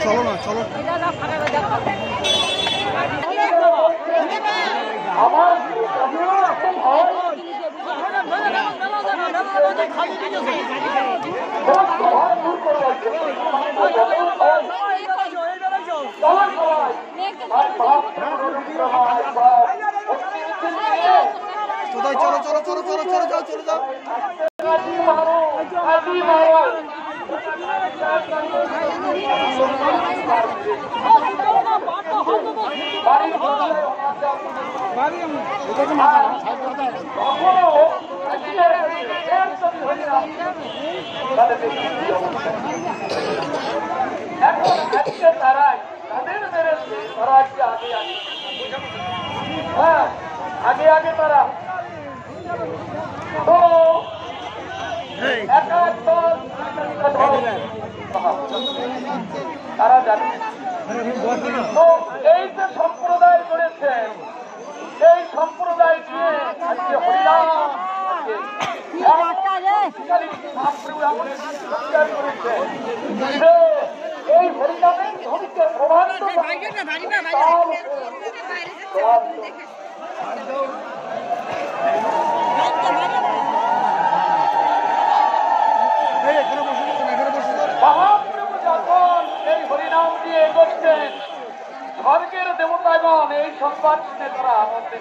চলো না চলো চলো চলো চলো চলো চলো যাও চলে যাও আগে আগে তারা তো তারা জানে তো এই যে সম্প্রদায় করেছে এই সম্প্রদায় দিয়ে আজকে হরিনাম করেছে এই হরিনামের ধ্বনিকে প্রমাণ মহাপ্রভু যখন এই হরিনাম দিয়ে এগোচ্ছেন স্বর্গের দেবতাগণ এই সংবাদ শুনে তারা আনন্দে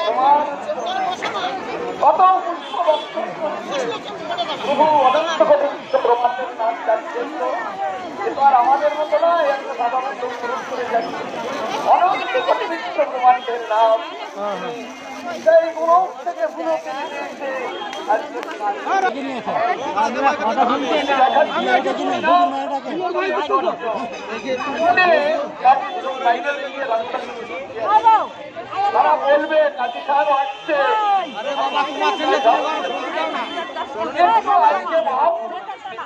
তোমার কত পুষ্প প্রভু অনন্ত প্রমাণের নাম যাচ্ছে এবার আমাদের মতো নয় একটা সাধারণ করে যাচ্ছে অনন্ত কোটি বিশ্ব প্রমাণের নাম সেই গুলো থেকে গুলো তারা বলবে কাজী সাহেব আসছে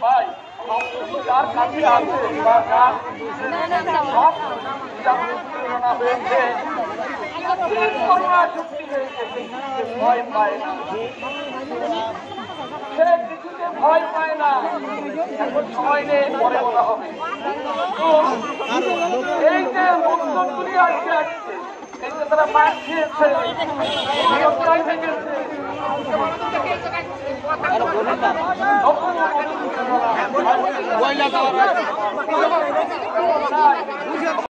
ভাই যার কাছে আছে বা যার সব হয়েছে চুক্তি হয়েছে ভয় পায় না সে কিছুতে ভয় পায় না এখন সময় নেই পরে বলা হবে এই যে উত্তরগুলি আসছে আসছে এই যে তারা মাঠ খেয়েছে থেকে